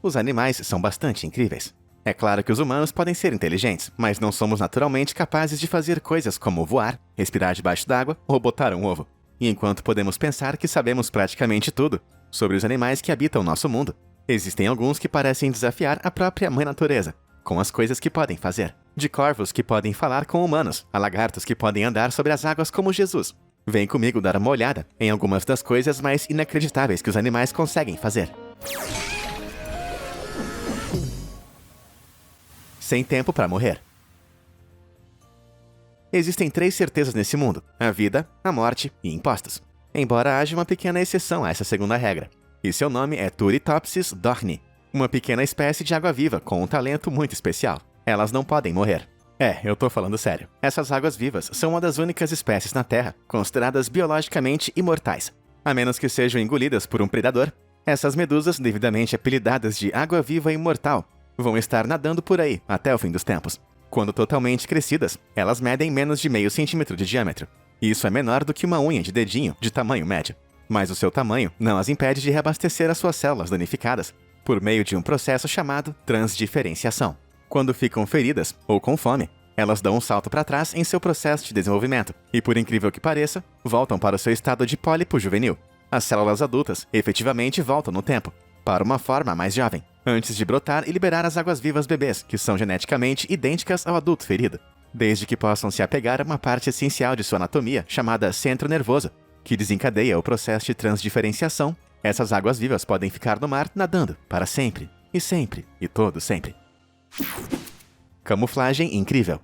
os animais são bastante incríveis. É claro que os humanos podem ser inteligentes, mas não somos naturalmente capazes de fazer coisas como voar, respirar debaixo d'água ou botar um ovo. E enquanto podemos pensar que sabemos praticamente tudo sobre os animais que habitam o nosso mundo, existem alguns que parecem desafiar a própria mãe natureza, com as coisas que podem fazer. De corvos que podem falar com humanos, a lagartos que podem andar sobre as águas como Jesus. Vem comigo dar uma olhada em algumas das coisas mais inacreditáveis que os animais conseguem fazer. Sem tempo para morrer. Existem 3 certezas nesse mundo: a vida, a morte e impostos. Embora haja uma pequena exceção a essa segunda regra. E seu nome é Turritopsis dohrnii, uma pequena espécie de água-viva com um talento muito especial. Elas não podem morrer. Eu tô falando sério. Essas águas-vivas são uma das únicas espécies na Terra consideradas biologicamente imortais. A menos que sejam engolidas por um predador, essas medusas, devidamente apelidadas de água-viva imortal, vão estar nadando por aí até o fim dos tempos. Quando totalmente crescidas, elas medem menos de meio centímetro de diâmetro. Isso é menor do que uma unha de dedinho de tamanho médio. Mas o seu tamanho não as impede de reabastecer as suas células danificadas por meio de um processo chamado transdiferenciação. Quando ficam feridas ou com fome, elas dão um salto para trás em seu processo de desenvolvimento e, por incrível que pareça, voltam para o seu estado de pólipo juvenil. As células adultas efetivamente voltam no tempo, para uma forma mais jovem, antes de brotar e liberar as águas-vivas bebês, que são geneticamente idênticas ao adulto ferido, desde que possam se apegar a uma parte essencial de sua anatomia chamada centro nervoso, que desencadeia o processo de transdiferenciação. Essas águas-vivas podem ficar no mar nadando para sempre, e todo sempre. Camuflagem incrível.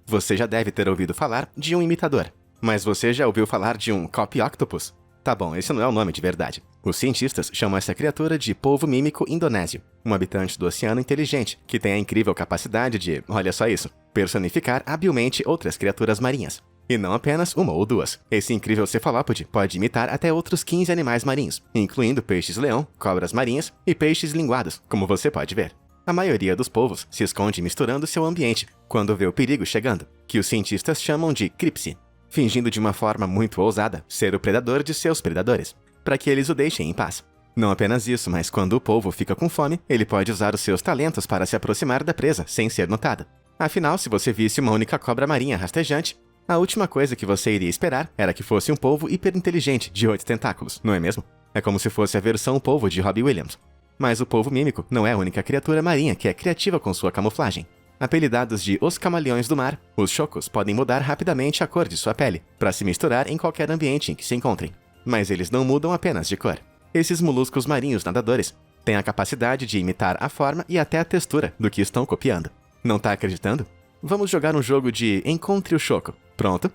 Você já deve ter ouvido falar de um imitador, mas você já ouviu falar de um copy octopus? Tá bom, esse não é o nome de verdade. Os cientistas chamam essa criatura de polvo mímico indonésio, um habitante do oceano inteligente, que tem a incrível capacidade de, olha só isso, personificar habilmente outras criaturas marinhas. E não apenas uma ou duas. Esse incrível cefalópode pode imitar até outros 15 animais marinhos, incluindo peixes-leão, cobras marinhas e peixes linguados, como você pode ver. A maioria dos polvos se esconde misturando seu ambiente quando vê o perigo chegando, que os cientistas chamam de cripse, fingindo de uma forma muito ousada ser o predador de seus predadores, para que eles o deixem em paz. Não apenas isso, mas quando o polvo fica com fome, ele pode usar os seus talentos para se aproximar da presa sem ser notado. Afinal, se você visse uma única cobra marinha rastejante, a última coisa que você iria esperar era que fosse um polvo hiperinteligente de 8 tentáculos, não é mesmo? É como se fosse a versão polvo de Robbie Williams. Mas o polvo mímico não é a única criatura marinha que é criativa com sua camuflagem. Apelidados de os camaleões do mar, os chocos podem mudar rapidamente a cor de sua pele, para se misturar em qualquer ambiente em que se encontrem. Mas eles não mudam apenas de cor. Esses moluscos marinhos nadadores têm a capacidade de imitar a forma e até a textura do que estão copiando. Não tá acreditando? Vamos jogar um jogo de Encontre o Choco. Pronto?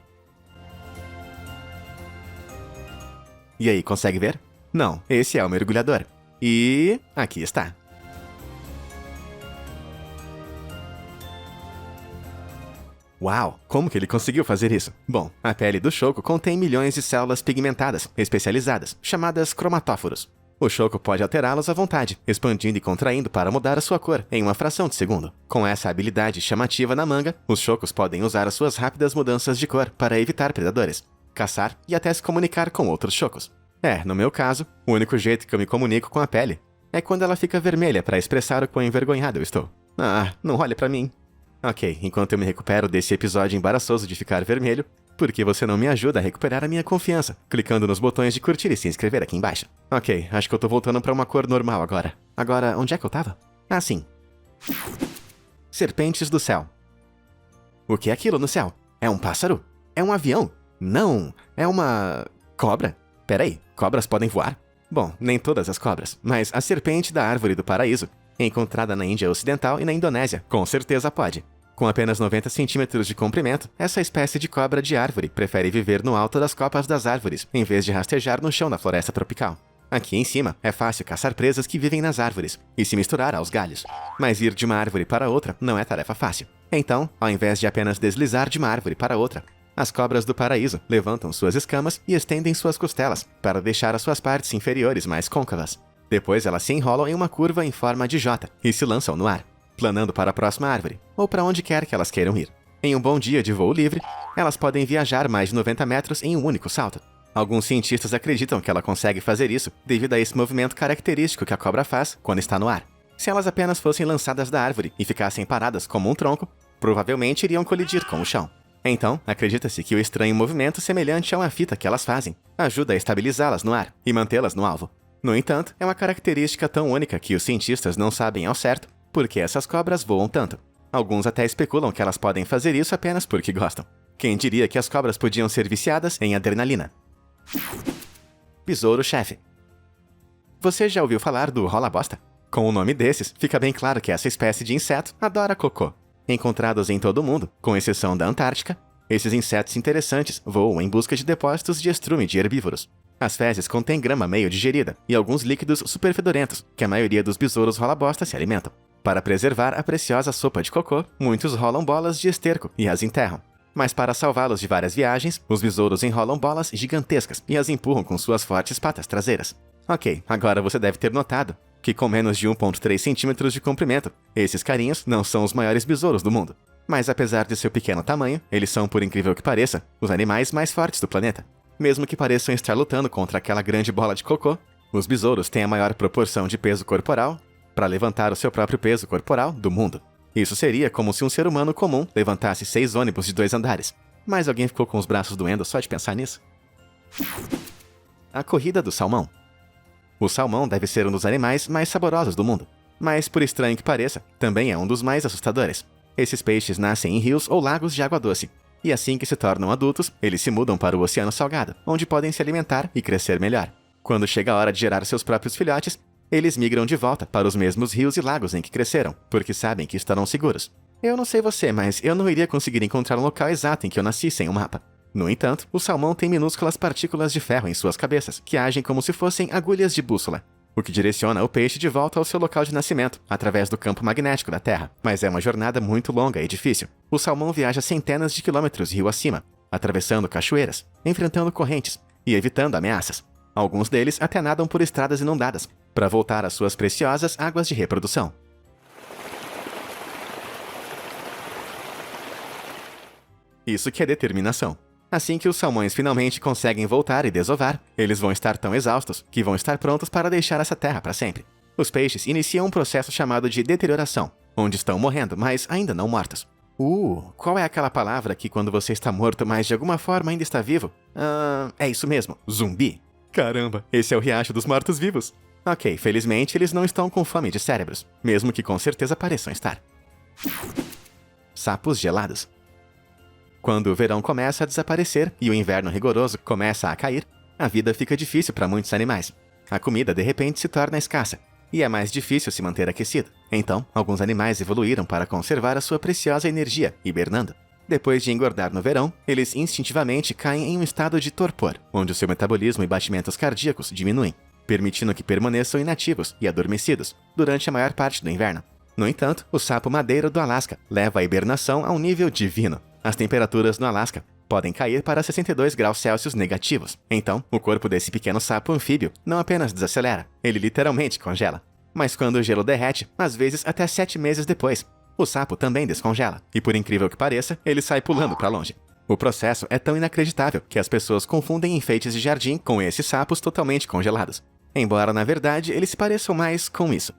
E aí, consegue ver? Não, esse é o mergulhador. E aqui está. Uau, como que ele conseguiu fazer isso? Bom, a pele do choco contém milhões de células pigmentadas, especializadas, chamadas cromatóforos. O choco pode alterá-las à vontade, expandindo e contraindo para mudar a sua cor em uma fração de segundo. Com essa habilidade chamativa na manga, os chocos podem usar as suas rápidas mudanças de cor para evitar predadores, caçar e até se comunicar com outros chocos. No meu caso, o único jeito que eu me comunico com a pele é quando ela fica vermelha para expressar o quão envergonhado eu estou. Não olha pra mim. Ok, enquanto eu me recupero desse episódio embaraçoso de ficar vermelho, por que você não me ajuda a recuperar a minha confiança, clicando nos botões de curtir e se inscrever aqui embaixo? Ok, acho que eu tô voltando pra uma cor normal agora. Agora, onde é que eu tava? Sim. Serpentes do céu. O que é aquilo no céu? É um pássaro? É um avião? Não, é uma... cobra? Peraí, cobras podem voar? Bom, nem todas as cobras, mas a serpente da árvore do paraíso, encontrada na Índia Ocidental e na Indonésia, com certeza pode. Com apenas 90 centímetros de comprimento, essa espécie de cobra de árvore prefere viver no alto das copas das árvores, em vez de rastejar no chão da floresta tropical. Aqui em cima, é fácil caçar presas que vivem nas árvores e se misturar aos galhos. Mas ir de uma árvore para outra não é tarefa fácil. Então, ao invés de apenas deslizar de uma árvore para outra, as cobras do paraíso levantam suas escamas e estendem suas costelas para deixar as suas partes inferiores mais côncavas. Depois elas se enrolam em uma curva em forma de J e se lançam no ar, planando para a próxima árvore, ou para onde quer que elas queiram ir. Em um bom dia de voo livre, elas podem viajar mais de 90 metros em um único salto. Alguns cientistas acreditam que ela consegue fazer isso devido a esse movimento característico que a cobra faz quando está no ar. Se elas apenas fossem lançadas da árvore e ficassem paradas como um tronco, provavelmente iriam colidir com o chão. Então, acredita-se que o estranho movimento semelhante a uma fita que elas fazem ajuda a estabilizá-las no ar e mantê-las no alvo. No entanto, é uma característica tão única que os cientistas não sabem ao certo por que essas cobras voam tanto. Alguns até especulam que elas podem fazer isso apenas porque gostam. Quem diria que as cobras podiam ser viciadas em adrenalina? Besouro-chefe. Você já ouviu falar do rola-bosta? Com o nome desses, fica bem claro que essa espécie de inseto adora cocô. Encontrados em todo o mundo, com exceção da Antártica, esses insetos interessantes voam em busca de depósitos de estrume de herbívoros. As fezes contêm grama meio digerida e alguns líquidos super fedorentos, que a maioria dos besouros rola-bosta se alimentam. Para preservar a preciosa sopa de cocô, muitos rolam bolas de esterco e as enterram. Mas para salvá-los de várias viagens, os besouros enrolam bolas gigantescas e as empurram com suas fortes patas traseiras. Ok, agora você deve ter notado que com menos de 1,3 centímetros de comprimento, esses carinhos não são os maiores besouros do mundo. Mas apesar de seu pequeno tamanho, eles são, por incrível que pareça, os animais mais fortes do planeta. Mesmo que pareçam estar lutando contra aquela grande bola de cocô, os besouros têm a maior proporção de peso corporal para levantar o seu próprio peso corporal do mundo. Isso seria como se um ser humano comum levantasse 6 ônibus de 2 andares. Mas alguém ficou com os braços doendo só de pensar nisso? A corrida do salmão. O salmão deve ser um dos animais mais saborosos do mundo. Mas, por estranho que pareça, também é um dos mais assustadores. Esses peixes nascem em rios ou lagos de água doce. E assim que se tornam adultos, eles se mudam para o oceano salgado, onde podem se alimentar e crescer melhor. Quando chega a hora de gerar seus próprios filhotes, eles migram de volta para os mesmos rios e lagos em que cresceram, porque sabem que estarão seguros. Eu não sei você, mas eu não iria conseguir encontrar um local exato em que eu nasci sem um mapa. No entanto, o salmão tem minúsculas partículas de ferro em suas cabeças, que agem como se fossem agulhas de bússola, o que direciona o peixe de volta ao seu local de nascimento, através do campo magnético da Terra. Mas é uma jornada muito longa e difícil. O salmão viaja centenas de quilômetros rio acima, atravessando cachoeiras, enfrentando correntes e evitando ameaças. Alguns deles até nadam por estradas inundadas, para voltar às suas preciosas águas de reprodução. Isso que é determinação. Assim que os salmões finalmente conseguem voltar e desovar, eles vão estar tão exaustos que vão estar prontos para deixar essa terra para sempre. Os peixes iniciam um processo chamado de deterioração, onde estão morrendo, mas ainda não mortos. Qual é aquela palavra que quando você está morto, mas de alguma forma ainda está vivo? É isso mesmo, zumbi. Caramba, esse é o riacho dos mortos-vivos. Ok, felizmente eles não estão com fome de cérebros, mesmo que com certeza pareçam estar. Sapos gelados. Quando o verão começa a desaparecer e o inverno rigoroso começa a cair, a vida fica difícil para muitos animais. A comida de repente se torna escassa, e é mais difícil se manter aquecido. Então, alguns animais evoluíram para conservar a sua preciosa energia, hibernando. Depois de engordar no verão, eles instintivamente caem em um estado de torpor, onde o seu metabolismo e batimentos cardíacos diminuem, permitindo que permaneçam inativos e adormecidos durante a maior parte do inverno. No entanto, o sapo madeira do Alasca leva a hibernação a um nível divino. As temperaturas no Alasca podem cair para 62 graus Celsius negativos. Então, o corpo desse pequeno sapo anfíbio não apenas desacelera, ele literalmente congela. Mas quando o gelo derrete, às vezes até 7 meses depois, o sapo também descongela. E por incrível que pareça, ele sai pulando para longe. O processo é tão inacreditável que as pessoas confundem enfeites de jardim com esses sapos totalmente congelados. Embora, na verdade, eles se pareçam mais com isso.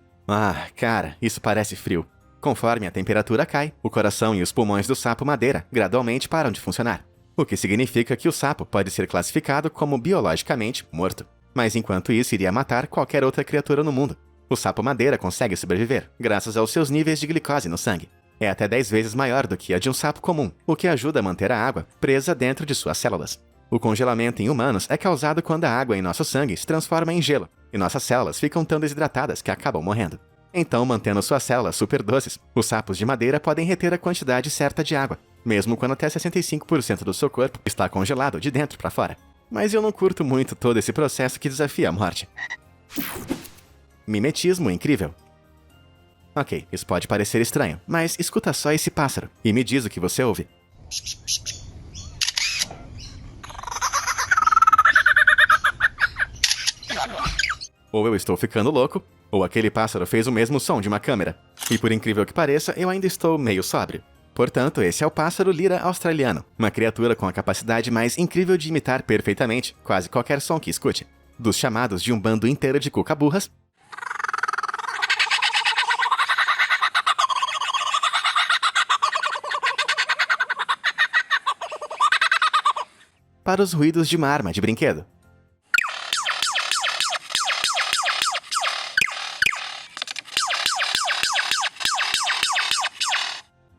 Cara, isso parece frio. Conforme a temperatura cai, o coração e os pulmões do sapo madeira gradualmente param de funcionar, o que significa que o sapo pode ser classificado como biologicamente morto. Mas enquanto isso iria matar qualquer outra criatura no mundo, o sapo madeira consegue sobreviver, graças aos seus níveis de glicose no sangue. É até 10 vezes maior do que a de um sapo comum, o que ajuda a manter a água presa dentro de suas células. O congelamento em humanos é causado quando a água em nosso sangue se transforma em gelo, e nossas células ficam tão desidratadas que acabam morrendo. Então, mantendo suas células super doces, os sapos de madeira podem reter a quantidade certa de água, mesmo quando até 65% do seu corpo está congelado de dentro para fora. Mas eu não curto muito todo esse processo que desafia a morte. Mimetismo incrível. Ok, isso pode parecer estranho, mas escuta só esse pássaro e me diz o que você ouve. Ou eu estou ficando louco, ou aquele pássaro fez o mesmo som de uma câmera. E por incrível que pareça, eu ainda estou meio sóbrio. Portanto, esse é o pássaro lira australiano, uma criatura com a capacidade mais incrível de imitar perfeitamente quase qualquer som que escute. Dos chamados de um bando inteiro de cucaburras, para os ruídos de uma arma de brinquedo.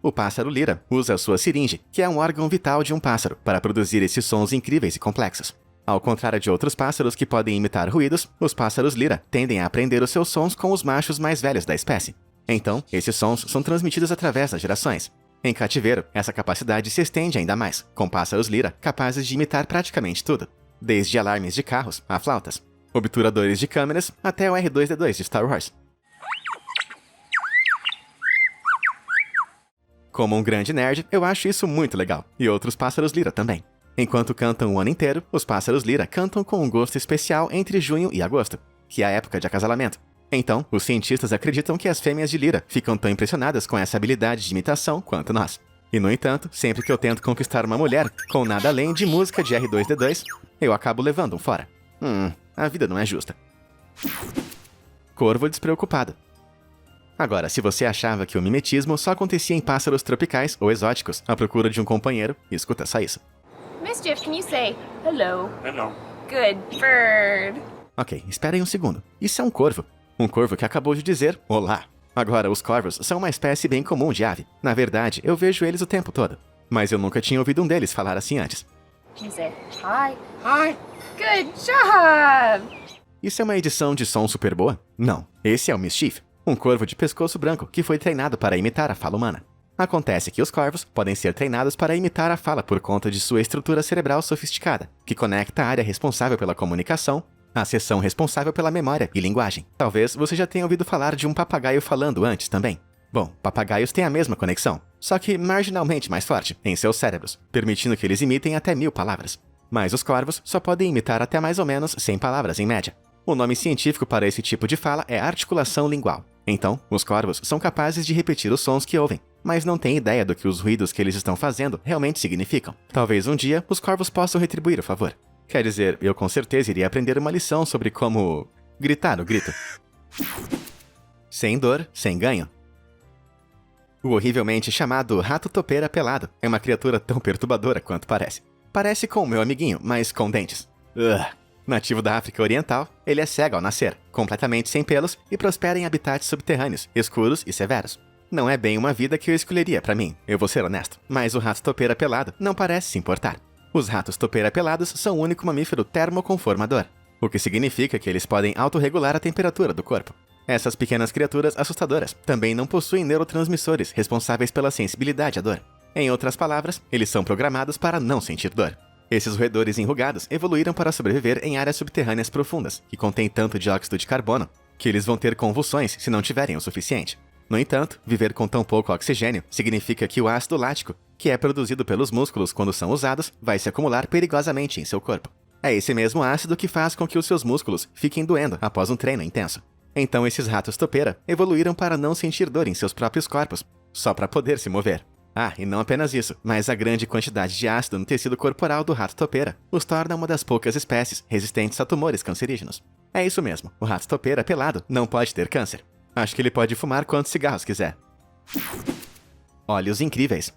O pássaro lira usa a sua siringe, que é um órgão vital de um pássaro, para produzir esses sons incríveis e complexos. Ao contrário de outros pássaros que podem imitar ruídos, os pássaros lira tendem a aprender os seus sons com os machos mais velhos da espécie. Então, esses sons são transmitidos através das gerações. Em cativeiro, essa capacidade se estende ainda mais, com pássaros lira capazes de imitar praticamente tudo, desde alarmes de carros a flautas, obturadores de câmeras até o R2-D2 de Star Wars. Como um grande nerd, eu acho isso muito legal, e outros pássaros lira também. Enquanto cantam o ano inteiro, os pássaros lira cantam com um gosto especial entre junho e agosto, que é a época de acasalamento. Então, os cientistas acreditam que as fêmeas de lira ficam tão impressionadas com essa habilidade de imitação quanto nós. E no entanto, sempre que eu tento conquistar uma mulher com nada além de música de R2-D2, eu acabo levando um fora. A vida não é justa. Corvo despreocupado. Agora, se você achava que o mimetismo só acontecia em pássaros tropicais ou exóticos à procura de um companheiro, escuta só isso. Mischief, can you say hello? Hello. Good bird. Ok, espera aí um segundo. Isso é um corvo. Um corvo que acabou de dizer olá. Agora, os corvos são uma espécie bem comum de ave. Na verdade, eu vejo eles o tempo todo. Mas eu nunca tinha ouvido um deles falar assim antes. Can you say hi? Hi. Good job. Isso é uma edição de som super boa? Não. Esse é o Mischief, um corvo de pescoço branco que foi treinado para imitar a fala humana. Acontece que os corvos podem ser treinados para imitar a fala por conta de sua estrutura cerebral sofisticada, que conecta a área responsável pela comunicação à seção responsável pela memória e linguagem. Talvez você já tenha ouvido falar de um papagaio falando antes também. Bom, papagaios têm a mesma conexão, só que marginalmente mais forte, em seus cérebros, permitindo que eles imitem até 1000 palavras. Mas os corvos só podem imitar até mais ou menos 100 palavras em média. O nome científico para esse tipo de fala é articulação lingual. Então, os corvos são capazes de repetir os sons que ouvem, mas não têm ideia do que os ruídos que eles estão fazendo realmente significam. Talvez um dia os corvos possam retribuir o favor. Quer dizer, eu com certeza iria aprender uma lição sobre como gritar o grito. Sem dor, sem ganho. O horrivelmente chamado rato topeira pelado é uma criatura tão perturbadora quanto parece. Parece com o meu amiguinho, mas com dentes. Nativo da África Oriental, ele é cego ao nascer, completamente sem pelos e prospera em habitats subterrâneos, escuros e severos. Não é bem uma vida que eu escolheria pra mim, eu vou ser honesto, mas o rato topeira pelado não parece se importar. Os ratos topeira pelados são o único mamífero termoconformador, o que significa que eles podem autorregular a temperatura do corpo. Essas pequenas criaturas assustadoras também não possuem neurotransmissores responsáveis pela sensibilidade à dor. Em outras palavras, eles são programados para não sentir dor. Esses roedores enrugados evoluíram para sobreviver em áreas subterrâneas profundas, que contêm tanto dióxido de carbono, que eles vão ter convulsões se não tiverem o suficiente. No entanto, viver com tão pouco oxigênio significa que o ácido lático, que é produzido pelos músculos quando são usados, vai se acumular perigosamente em seu corpo. É esse mesmo ácido que faz com que os seus músculos fiquem doendo após um treino intenso. Então esses ratos topeira evoluíram para não sentir dor em seus próprios corpos, só para poder se mover. E não apenas isso, mas a grande quantidade de ácido no tecido corporal do rato topeira os torna uma das poucas espécies resistentes a tumores cancerígenos. É isso mesmo, o rato topeira pelado não pode ter câncer. Acho que ele pode fumar quantos cigarros quiser. Olhos incríveis.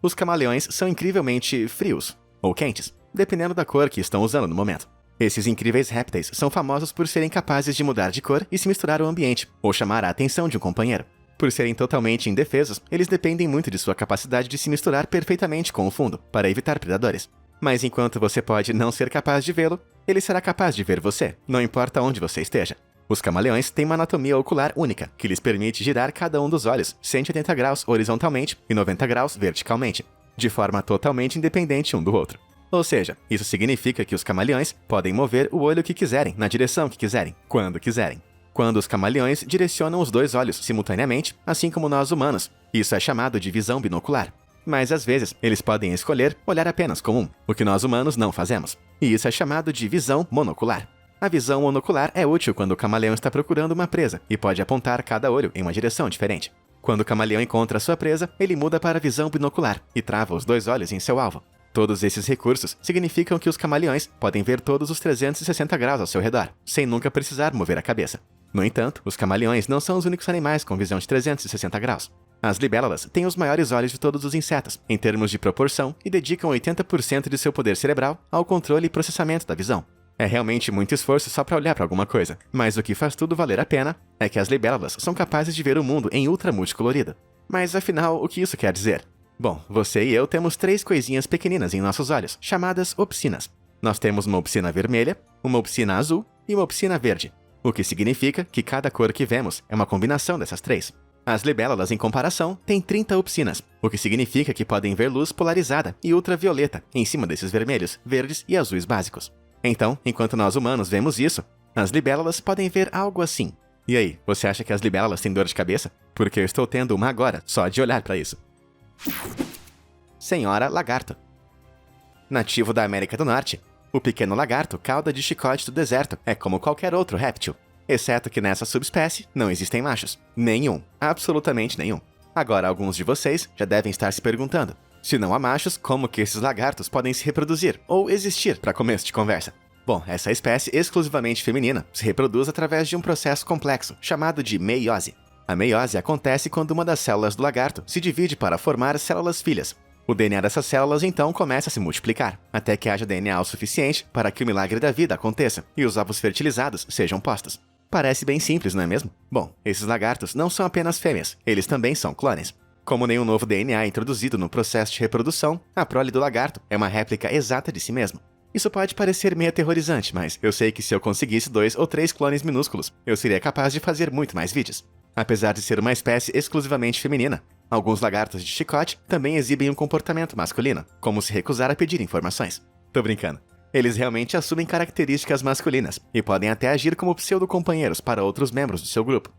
Os camaleões são incrivelmente frios, ou quentes, dependendo da cor que estão usando no momento. Esses incríveis répteis são famosos por serem capazes de mudar de cor e se misturar ao ambiente, ou chamar a atenção de um companheiro. Por serem totalmente indefesos, eles dependem muito de sua capacidade de se misturar perfeitamente com o fundo, para evitar predadores. Mas enquanto você pode não ser capaz de vê-lo, ele será capaz de ver você, não importa onde você esteja. Os camaleões têm uma anatomia ocular única, que lhes permite girar cada um dos olhos 180 graus horizontalmente e 90 graus verticalmente, de forma totalmente independente um do outro. Ou seja, isso significa que os camaleões podem mover o olho que quiserem, na direção que quiserem, quando quiserem. Quando os camaleões direcionam os dois olhos simultaneamente, assim como nós humanos, isso é chamado de visão binocular. Mas às vezes, eles podem escolher olhar apenas com um, o que nós humanos não fazemos. E isso é chamado de visão monocular. A visão monocular é útil quando o camaleão está procurando uma presa e pode apontar cada olho em uma direção diferente. Quando o camaleão encontra sua presa, ele muda para a visão binocular e trava os dois olhos em seu alvo. Todos esses recursos significam que os camaleões podem ver todos os 360 graus ao seu redor, sem nunca precisar mover a cabeça. No entanto, os camaleões não são os únicos animais com visão de 360 graus. As libélulas têm os maiores olhos de todos os insetos, em termos de proporção, e dedicam 80% de seu poder cerebral ao controle e processamento da visão. É realmente muito esforço só para olhar para alguma coisa, mas o que faz tudo valer a pena é que as libélulas são capazes de ver o mundo em ultra multicolorido. Mas afinal, o que isso quer dizer? Bom, você e eu temos 3 coisinhas pequeninas em nossos olhos, chamadas opsinas. Nós temos uma opsina vermelha, uma opsina azul e uma opsina verde, o que significa que cada cor que vemos é uma combinação dessas 3. As libélulas, em comparação, têm 30 opsinas, o que significa que podem ver luz polarizada e ultravioleta em cima desses vermelhos, verdes e azuis básicos. Então, enquanto nós humanos vemos isso, as libélulas podem ver algo assim. E aí, você acha que as libélulas têm dor de cabeça? Porque eu estou tendo uma agora, só de olhar para isso. Senhora Lagarto. Nativo da América do Norte, o pequeno lagarto cauda de chicote do deserto é como qualquer outro réptil, exceto que nessa subespécie não existem machos. Nenhum. Absolutamente nenhum. Agora, alguns de vocês já devem estar se perguntando: se não há machos, como que esses lagartos podem se reproduzir ou existir para começo de conversa? Bom, essa espécie exclusivamente feminina se reproduz através de um processo complexo chamado de meiose. A meiose acontece quando uma das células do lagarto se divide para formar células filhas. O DNA dessas células então começa a se multiplicar, até que haja DNA o suficiente para que o milagre da vida aconteça e os ovos fertilizados sejam postos. Parece bem simples, não é mesmo? Bom, esses lagartos não são apenas fêmeas, eles também são clones. Como nenhum novo DNA é introduzido no processo de reprodução, a prole do lagarto é uma réplica exata de si mesmo. Isso pode parecer meio aterrorizante, mas eu sei que se eu conseguisse 2 ou 3 clones minúsculos, eu seria capaz de fazer muito mais vídeos. Apesar de ser uma espécie exclusivamente feminina, alguns lagartos de chicote também exibem um comportamento masculino, como se recusar a pedir informações. Tô brincando. Eles realmente assumem características masculinas e podem até agir como pseudo-companheiros para outros membros do seu grupo.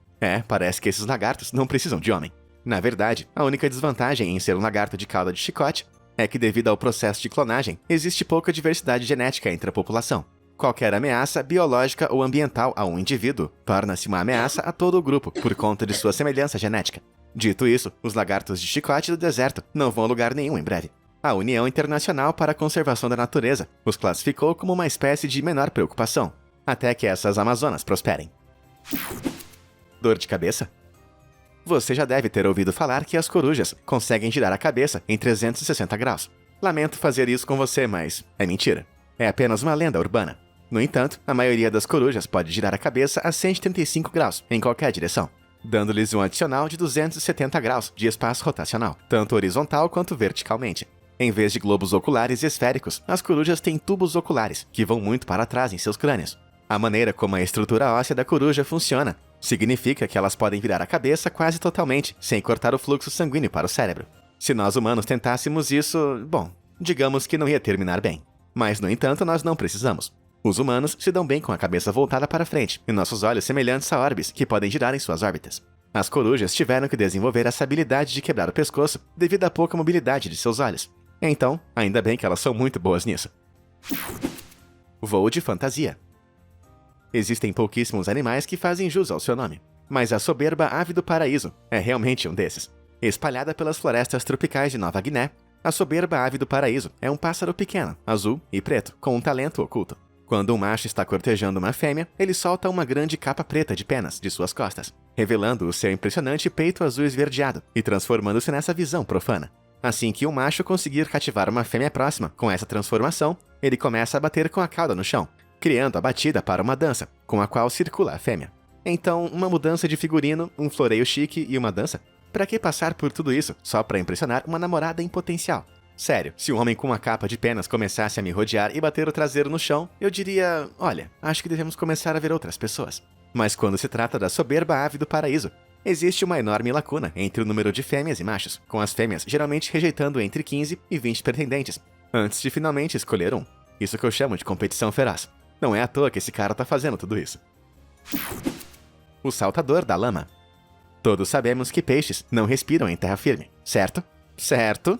Parece que esses lagartos não precisam de homem. Na verdade, a única desvantagem em ser um lagarto de cauda de chicote é que, devido ao processo de clonagem, existe pouca diversidade genética entre a população. Qualquer ameaça biológica ou ambiental a um indivíduo torna-se uma ameaça a todo o grupo por conta de sua semelhança genética. Dito isso, os lagartos de chicote do deserto não vão a lugar nenhum em breve. A União Internacional para a Conservação da Natureza os classificou como uma espécie de menor preocupação, até que essas amazonas prosperem. Dor de cabeça? Você já deve ter ouvido falar que as corujas conseguem girar a cabeça em 360 graus. Lamento fazer isso com você, mas é mentira. É apenas uma lenda urbana. No entanto, a maioria das corujas pode girar a cabeça a 135 graus em qualquer direção, dando-lhes um adicional de 270 graus de espaço rotacional, tanto horizontal quanto verticalmente. Em vez de globos oculares esféricos, as corujas têm tubos oculares, que vão muito para trás em seus crânios. A maneira como a estrutura óssea da coruja funciona significa que elas podem virar a cabeça quase totalmente, sem cortar o fluxo sanguíneo para o cérebro. Se nós humanos tentássemos isso, bom, digamos que não ia terminar bem. Mas, no entanto, nós não precisamos. Os humanos se dão bem com a cabeça voltada para frente e nossos olhos semelhantes a orbes que podem girar em suas órbitas. As corujas tiveram que desenvolver essa habilidade de quebrar o pescoço devido à pouca mobilidade de seus olhos. Então, ainda bem que elas são muito boas nisso. Voo de fantasia. Existem pouquíssimos animais que fazem jus ao seu nome, mas a soberba ave do paraíso é realmente um desses. Espalhada pelas florestas tropicais de Nova Guiné, a soberba ave do paraíso é um pássaro pequeno, azul e preto, com um talento oculto. Quando um macho está cortejando uma fêmea, ele solta uma grande capa preta de penas de suas costas, revelando o seu impressionante peito azul esverdeado e transformando-se nessa visão profana. Assim que um macho conseguir cativar uma fêmea próxima com essa transformação, ele começa a bater com a cauda no chão, criando a batida para uma dança, com a qual circula a fêmea. Então, uma mudança de figurino, um floreio chique e uma dança? Pra que passar por tudo isso só pra impressionar uma namorada em potencial? Sério, se um homem com uma capa de penas começasse a me rodear e bater o traseiro no chão, eu diria, olha, acho que devemos começar a ver outras pessoas. Mas quando se trata da soberba ave do paraíso, existe uma enorme lacuna entre o número de fêmeas e machos, com as fêmeas geralmente rejeitando entre 15 e 20 pretendentes, antes de finalmente escolher um. Isso que eu chamo de competição feroz. Não é à toa que esse cara tá fazendo tudo isso. O saltador da lama. Todos sabemos que peixes não respiram em terra firme, certo? Certo?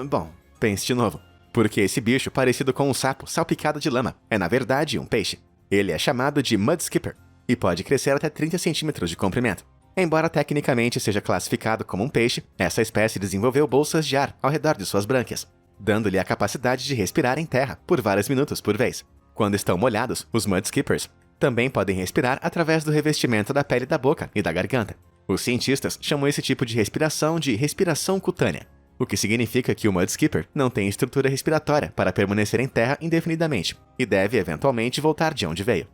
Bom, pense de novo. Porque esse bicho, parecido com um sapo salpicado de lama, é na verdade um peixe. Ele é chamado de mud skipper e pode crescer até 30 centímetros de comprimento. Embora tecnicamente seja classificado como um peixe, essa espécie desenvolveu bolsas de ar ao redor de suas brânquias, dando-lhe a capacidade de respirar em terra por vários minutos por vez. Quando estão molhados, os mudskippers também podem respirar através do revestimento da pele da boca e da garganta. Os cientistas chamam esse tipo de respiração de respiração cutânea, o que significa que o mudskipper não tem estrutura respiratória para permanecer em terra indefinidamente e deve eventualmente voltar de onde veio.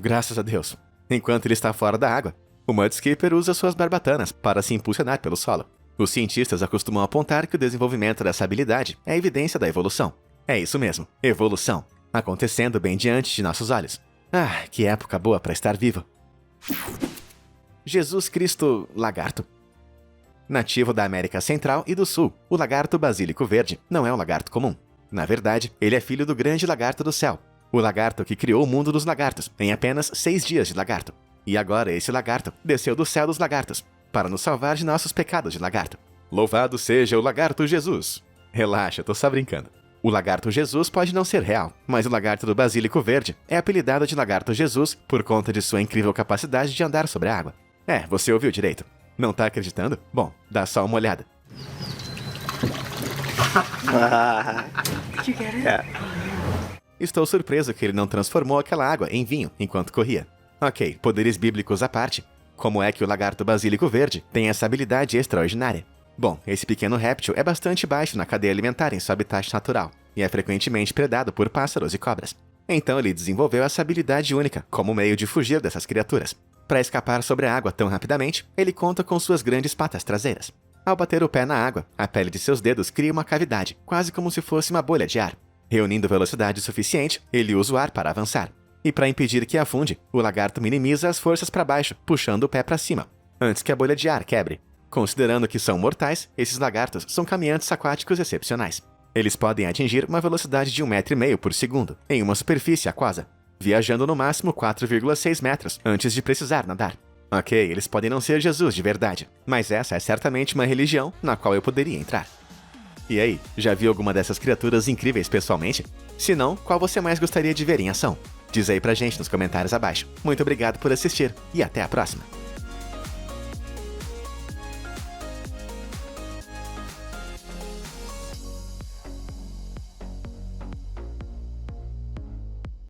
Graças a Deus! Enquanto ele está fora da água, o mudskipper usa suas barbatanas para se impulsionar pelo solo. Os cientistas acostumam apontar que o desenvolvimento dessa habilidade é evidência da evolução. É isso mesmo, evolução, acontecendo bem diante de nossos olhos. Que época boa para estar vivo! Jesus Cristo Lagarto. Nativo da América Central e do Sul, o lagarto basílico verde não é um lagarto comum. Na verdade, ele é filho do grande lagarto do céu, o lagarto que criou o mundo dos lagartos em apenas 6 dias de lagarto. E agora esse lagarto desceu do céu dos lagartos para nos salvar de nossos pecados de lagarto. Louvado seja o lagarto Jesus! Relaxa, tô só brincando. O lagarto Jesus pode não ser real, mas o lagarto do basílico verde é apelidado de lagarto Jesus por conta de sua incrível capacidade de andar sobre a água. Você ouviu direito. Não tá acreditando? Bom, dá só uma olhada. Did you get it? Estou surpreso que ele não transformou aquela água em vinho enquanto corria. Ok, poderes bíblicos à parte, como é que o lagarto basílico verde tem essa habilidade extraordinária? Bom, esse pequeno réptil é bastante baixo na cadeia alimentar em seu habitat natural e é frequentemente predado por pássaros e cobras. Então ele desenvolveu essa habilidade única como meio de fugir dessas criaturas. Para escapar sobre a água tão rapidamente, ele conta com suas grandes patas traseiras. Ao bater o pé na água, a pele de seus dedos cria uma cavidade, quase como se fosse uma bolha de ar. Reunindo velocidade suficiente, ele usa o ar para avançar. E para impedir que afunde, o lagarto minimiza as forças para baixo, puxando o pé para cima, antes que a bolha de ar quebre. Considerando que são mortais, esses lagartos são caminhantes aquáticos excepcionais. Eles podem atingir uma velocidade de 1,5 metro por segundo em uma superfície aquosa, viajando no máximo 4,6 metros antes de precisar nadar. Ok, eles podem não ser Jesus de verdade, mas essa é certamente uma religião na qual eu poderia entrar. E aí, já viu alguma dessas criaturas incríveis pessoalmente? Se não, qual você mais gostaria de ver em ação? Diz aí pra gente nos comentários abaixo. Muito obrigado por assistir e até a próxima!